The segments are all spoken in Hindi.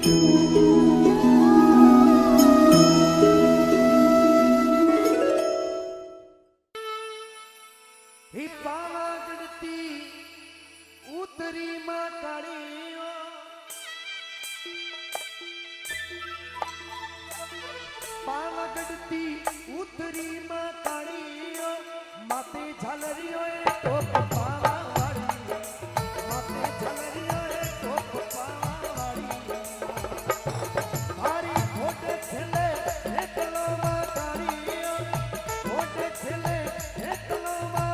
ही पावागढ़ती उतरी मां काड़ियो पावागढ़ती उतरी मां काड़ियो माते झालरियो तो पावा वाड़ी माते झालरियो तो पावा वाड़ी भारी घोटे खेले एकलो मां काड़ियो घोटे खेले एकलो मां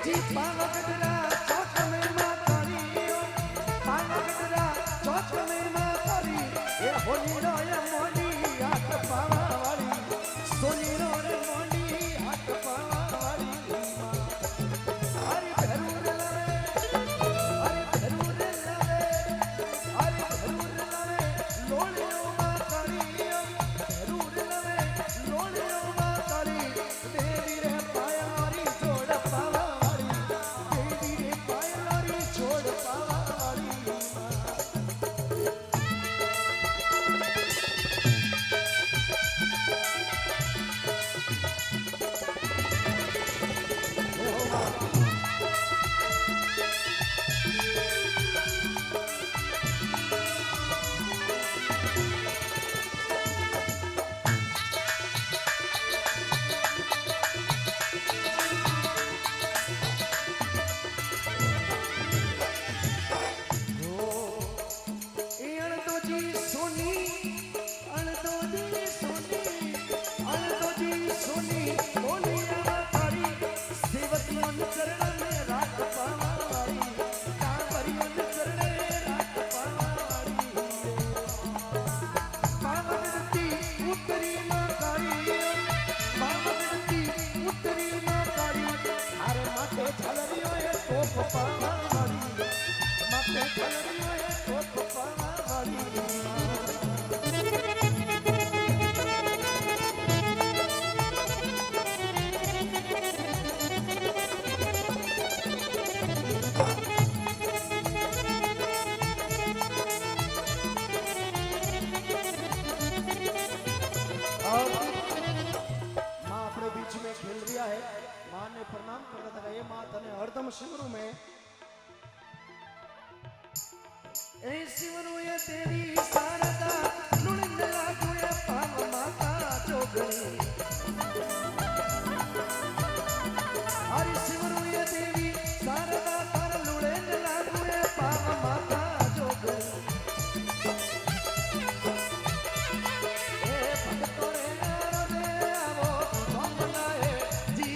जी पावगढ़ा चौक में मातारी पावगढ़ा चौक में मातारी ये होली रो ये मोनी हाथ पावा वाली सोनी रो रे मोनी हाथ पावा वाली हरि भरूर लवे हरि भरूर लवे हरि भरूर लवे लोले रो मातारी भरूर लवे लोले रो मातारी देवी रे पायारी छोड़ पावा वाली देवी रे पायारी छोड़ पावा वाली प्रणाम करता था ये मां तने हरदम शिवरू में ए शिवरू ये तेरी शारदा लुणिंद लागू ये पाव माता जोगणी हरि शिवरू ये देवी शारदा पर लुणिंद लागू ये पाव माता जोगणी ए भक्तों रे नारो दे आवो मंगलाए जी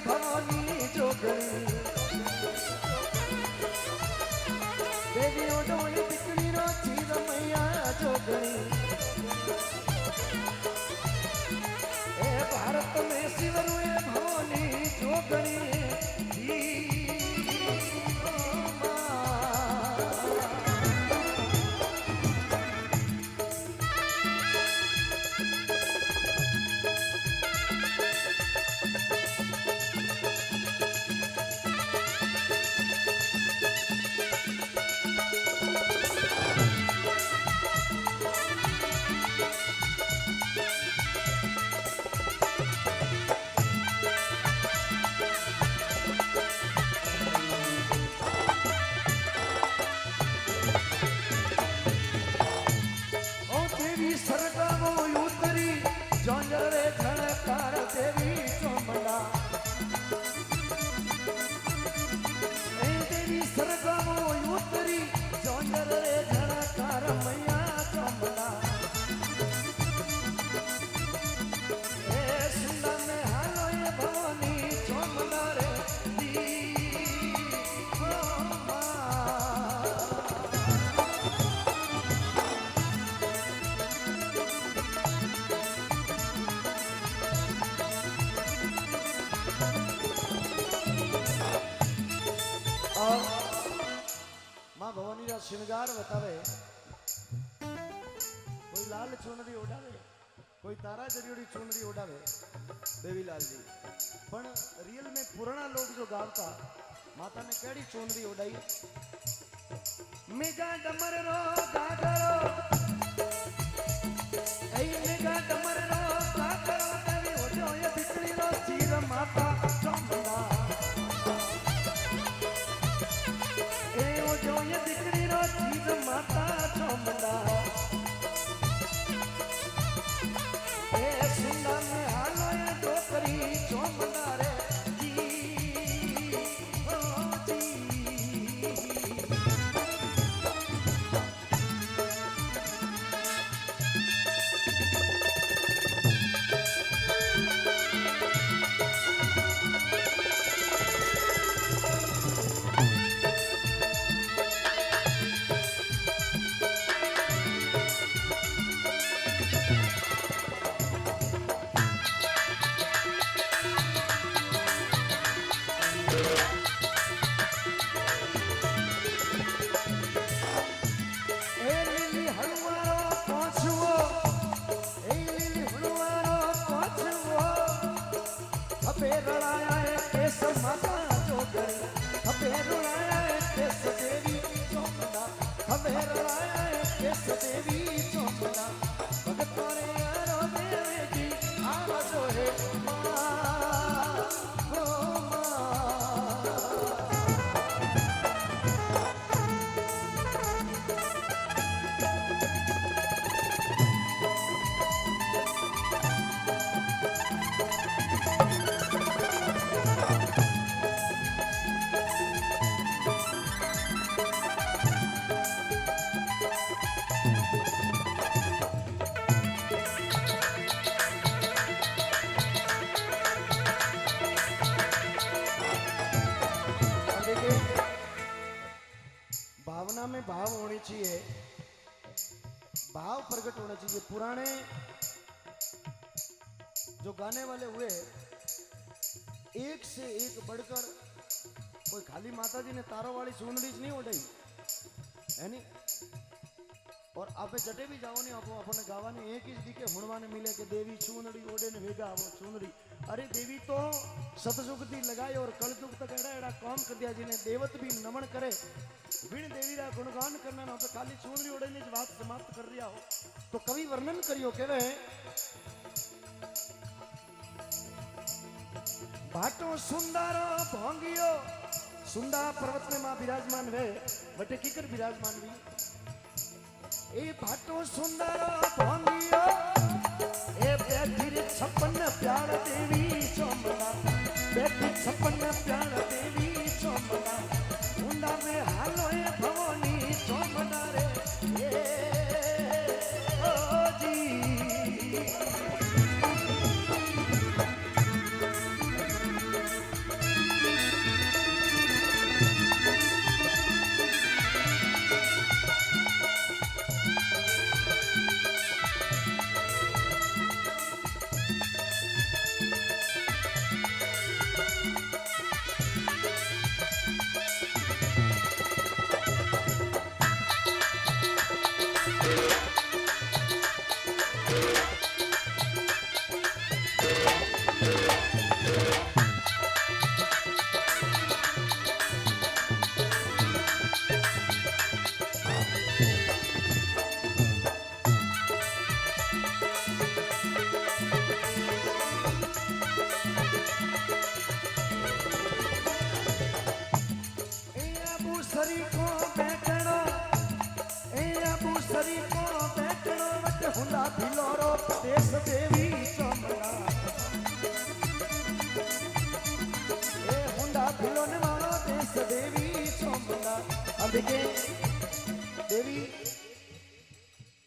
भवानी जोगणी देवी ओडोली बिकनी रो चीर मैया जोगणी ए भारत में शिवरू ए भवानी जोगणी श्रृंगार बतावे कोई लाल चुनरी ओढ़ावे कोई तारा जरियोड़ी चुनरी ओढ़ावे देवीलाल जी पण रियल में पुराना लोग जो गावता माता ने केड़ी चुनरी ओढ़ाई मेगा डमर रो गागरो ए मेगा डमर रो गागरो देवी ओढ़ो ये बिकड़ी रो चीर माता चंबा भावना में भाव होनी चाहिए, भाव प्रकट होना चाहिए। पुराने जो गाने वाले हुए एक से एक बढ़कर, कोई खाली माता जी ने तारों वाली सुनड़ी नहीं उड़ाई है नी। और आप जटे भी जाओ नहीं आपो अपने गावा ने एक ही दिखे हुणवा ने मिले कि देवी चूनड़ी ओडे ने वेगा वो चूनड़ी। अरे देवी तो सतयुग थी लगाए और कलयुग तक एड़ा एड़ा काम कर दिया जिन्हें देवत भी नमन करे। बिन देवी रा गुणगान करना ना तो खाली चूनड़ी ओडे ने बात समाप्त कर दिया हो। तो कवि वर्णन करियो केवे भाटो सुंदर भोंगियो, सुंदर पर्वत में मां विराजमान वे बटे किकर विराजमान भी। ए भाटो सुंदर भोंगियो, ए बैठी 56 प्यार देवी चोमना, बैठी 56 प्यार देवी चोमना, मुंडा में हालो ए भवानी चोमना रे ओ जी। देवी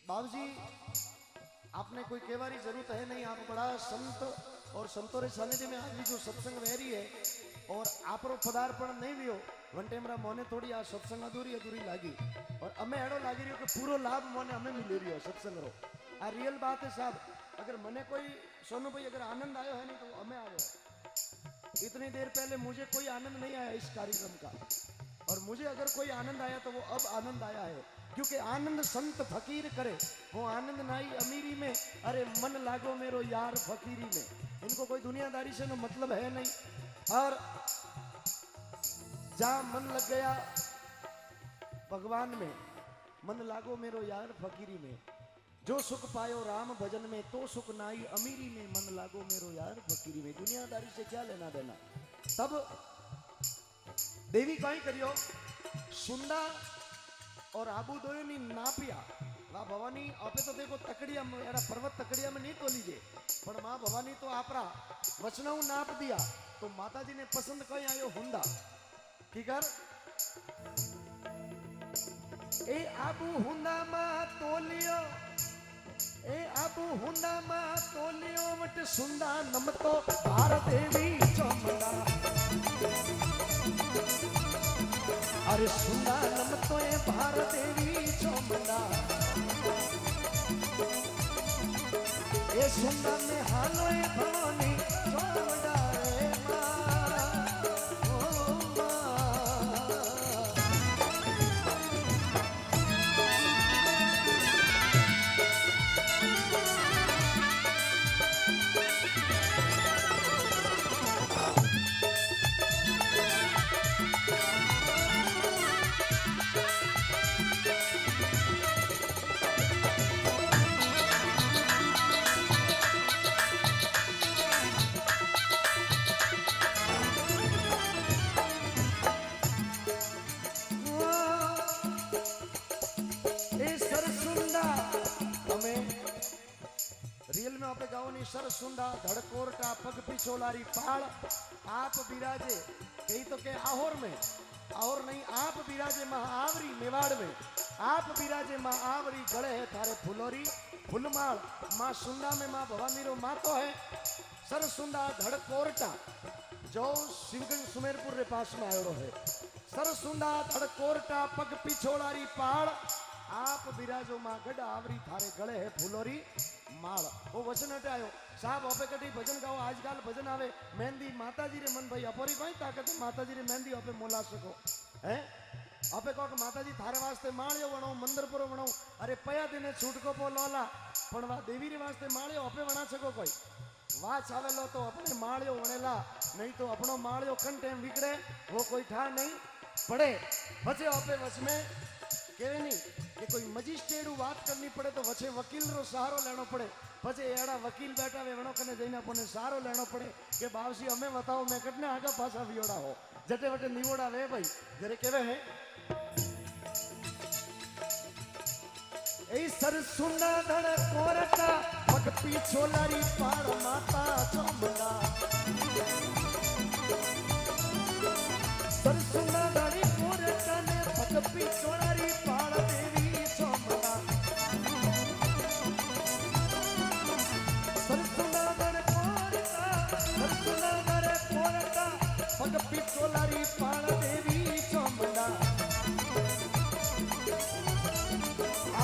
बाबूजी आपने कोई कहवारी जरूरत है नहीं, आप बड़ा संत और संतों रे सानिध्य में आज भी जो सत्संग रह रही है और आप पदार्पण नहीं भी हो वनटेमरा मोने थोड़ी आ सत्संग अधूरी अधूरी लागी और हमें एड़ो लागी रही हो कि पूरो लाभ मोने हमें मिले रही हो सत्संग रो। आ रियल बात है साहब, अगर मने कोई सोनू भाई अगर आनंद आयो है नहीं तो हमें आयो। इतनी देर पहले मुझे कोई आनंद नहीं आया इस कार्यक्रम का और मुझे अगर कोई आनंद आया तो वो अब आनंद आया है, क्योंकि आनंद संत फकीर करे वो आनंद नाई अमीरी में, अरे मन लागो मेरो यार फकीरी में। इनको कोई दुनियादारी से no मतलब है नहीं। और जहां मन लग गया भगवान में, मन लागो मेरो यार फकीरी में, जो सुख पायो राम भजन में, तो सुख नाई अमीरी में, मन लागो मेरो यार फकीरी में। दुनियादारी से क्या लेना देना। तब देवी कहीं करियो सुंदा और आबू दोयो नी नापिया वाह भवानी आपे तो देखो तकड़िया में एरा पर्वत तकड़िया में नहीं तो लीजिए पर मां भवानी तो आपरा वचनऊ नाप दिया तो माता जी ने पसंद कहीं आयो हुंदा ठीक है। ए आबू हुंदा मा तोलियो, ए आबू हुंदा मा तोलियो मट सुंदा नमतो भार देवी चोमना। अरे सुंदा नमतो ए भार देवी चोमना, ए सुंदा में हालो ए भवानी चोमना रे मां। की सरसुंडा धड़कोरटा पग पिछोलारी पाल आप विराजे कही तो के आहोर में और नहीं आप विराजे महाआवरी मेवाड़ में आप विराजे महाआवरी गले है थारे फुलोरी फुलमाल माँ सुंदा में माँ भवानी रो मातो है सरसुंदा धड़कोरटा जो शिवगंज सुमेरपुर रे पास में आयो है सरसुंदा धड़कोरटा पग पिछोलारी पाल आप विराजो माँ गढ़ आवरी थारे गले है फुलोरी माल वो वचन हटायो साहब ओपे कटी भजन गाओ आजकल भजन आवे मेहंदी माताजी रे मन भाई अपोरी कोई ताकत माताजी रे मेहंदी ओपे मोला सको हैं ओपे को माताजी थारे वास्ते माळियो वणो मंदिर पर वणो अरे पया दिने छूटको पो लोला पण वा देवी रे वास्ते माळियो ओपे वणा सको कोई वाच आवेलो तो अपने माळियो वणेला नहीं तो अपनो माळियो कन टाइम विकड़े वो कोई ठा नहीं पड़े बचे ओपे वच में केवे नहीं कि कोई मजिस्ट्रेट बात करनी पड़े तो वचे वकील रो सहारो लेनो पड़े पछे एड़ा वकील बैठा वे वणो कने जईने अपने सहारो लेनो पड़े कि बावसी हमें बताओ मैं कटने आगा पासा वियोड़ा हो जटे वटे निवोड़ा वे भाई जरे केवे है ए सरसुंडा धड़ कोरटा पग पिछोलारी पार माता चोमना सरसुंडा धड़ी कोरटा ने पग पिछोलारी पार देवी चोमना सरसुंडा धड़ कोरटा पग पिछोलारी पार देवी चोमना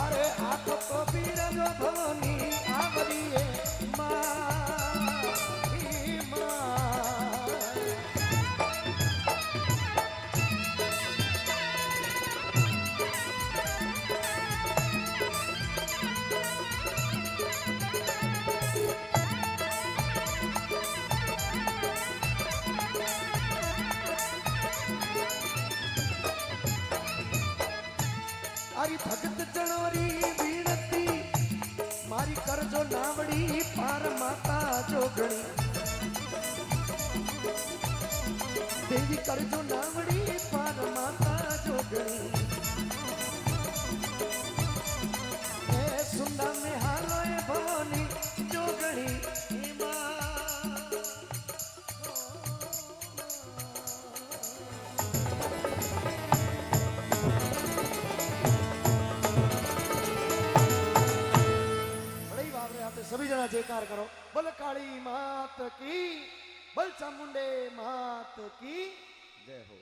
अरे आप तो बीरज भवानी आवरी माँ अरे भगत जनवरी बीनती मारी करजो नावड़ी पार माता जोगणी देवी करजो नावड़ी पार माता जोगणी ए सुंदा में हालो ए भवानी जोगणी सभी जना जयकार करो बोल काली मात की बोल चामुंडे मात की जय हो।